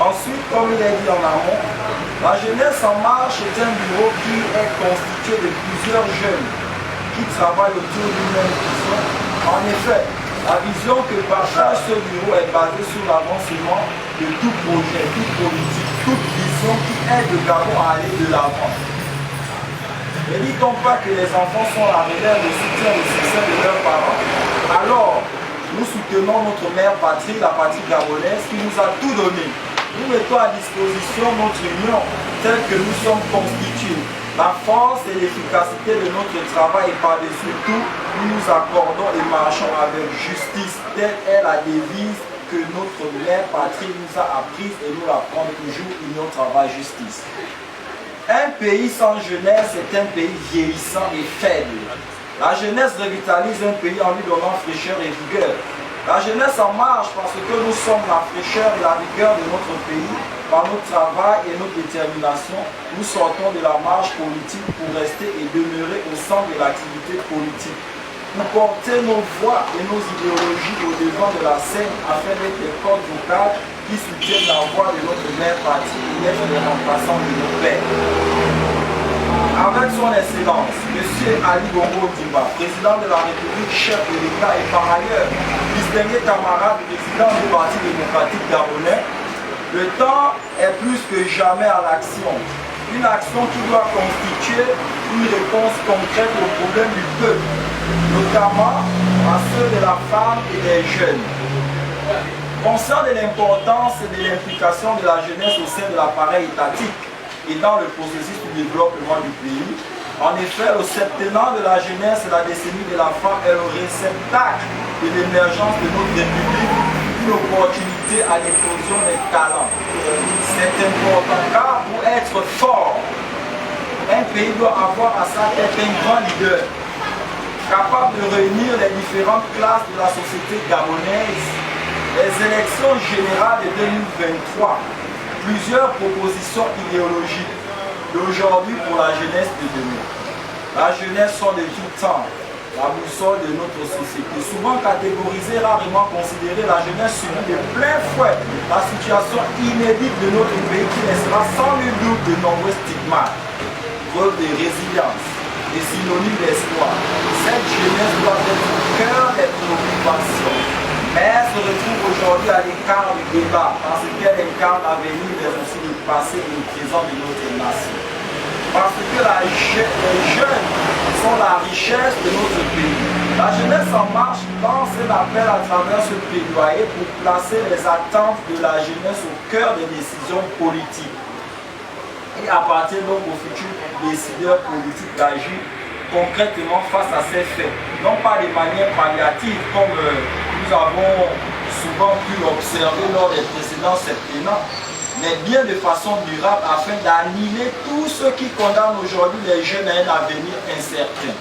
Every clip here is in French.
Ensuite, comme il est dit en amont, la Jeunesse en marche est un bureau qui est constitué de plusieurs jeunes qui travaillent autour d'une même vision. En effet, la vision que partage ce bureau est basée sur l'avancement de tout projet, toute politique, toute vision qui aide le Gabon à aller de l'avant. Ne dit-on pas que les enfants sont la relève de soutien et succès de leurs parents? Alors, nous soutenons notre mère patrie, la patrie gabonaise, qui nous a tout donné. Nous mettons à disposition notre union telle que nous sommes constitués. La force et l'efficacité de notre travail et par-dessus tout, nous nous accordons et marchons avec justice. Telle est la devise que notre mère patrie nous a apprise et nous la prend toujours, union, travail, justice. Un pays sans jeunesse est un pays vieillissant et faible. La jeunesse revitalise un pays en lui donnant fraîcheur et vigueur. La jeunesse en marche parce que nous sommes la fraîcheur et la vigueur de notre pays. Par notre travail et notre détermination, nous sortons de la marche politique pour rester et demeurer au centre de l'activité politique. Pour porter nos voix et nos idéologies au devant de la scène afin d'être les cordes vocales qui soutiennent la voix de notre mère patrie et être les remplaçants de nos pères. Avec son Excellence, M. Ali Bongo Ondimba, président de la République, chef de l'État et par ailleurs distingué camarade président du Parti démocratique gabonais, le temps est plus que jamais à l'action. Une action qui doit constituer une réponse concrète aux problèmes du peuple, notamment à ceux de la femme et des jeunes. Conscient de l'importance et de l'implication de la jeunesse au sein de l'appareil étatique et dans le processus du développement du pays, en effet, le septennat de la jeunesse et la décennie de la femme est le réceptacle de l'émergence de notre République, une opportunité à l'éclosion des talents. C'est important car pour être fort, un pays doit avoir à sa tête un grand leader, capable de réunir les différentes classes de la société gabonaise. Les élections générales de 2023, plusieurs propositions idéologiques d'aujourd'hui pour la jeunesse de demain. La jeunesse sont de tout temps la boussole de notre société. Souvent catégorisée, rarement considérée, la jeunesse subit de plein fouet la situation inédite de notre pays qui laissera sans nul doute de nombreux stigmates. Preuve de résilience et synonyme d'espoir. Cette jeunesse doit être au cœur des préoccupations. Mais elle se retrouve aujourd'hui à l'écart du débat parce qu'elle incarne l'avenir, mais aussi le passé et le présent de notre nation. Parce que les jeunes sont la richesse de notre pays. La jeunesse en marche lance un appel à travers ce plaidoyer pour placer les attentes de la jeunesse au cœur des décisions politiques. Il appartient donc aux futurs décideurs politiques d'agir concrètement face à ces faits, non pas de manière palliative comme nous avons souvent pu l'observer lors des précédents septennats, mais bien de façon durable afin d'annihiler tout ce qui condamne aujourd'hui les jeunes à un avenir incertain.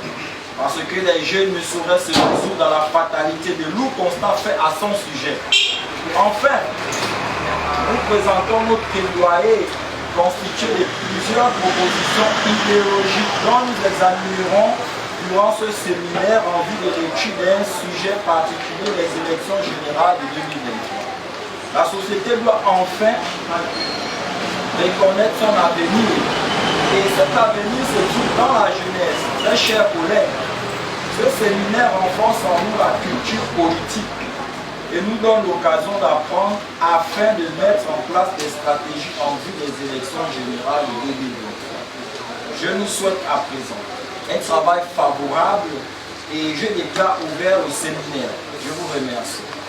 Parce que les jeunes ne sauraient se résoudre dans la fatalité de lourds constats faits à son sujet. Enfin, nous présentons notre plaidoyer constitué de plusieurs propositions idéologiques dont nous examinerons durant ce séminaire en vue de l'étude d'un sujet particulier, les élections générales de 2023. La société doit enfin reconnaître son avenir. Et cet avenir se trouve dans la jeunesse. Très chers collègues, ce séminaire renforce en nous la culture politique et nous donne l'occasion d'apprendre afin de mettre en place des stratégies en vue des élections générales de 2023. Je nous souhaite à présent un travail favorable et je déclare ouvert le séminaire. Je vous remercie.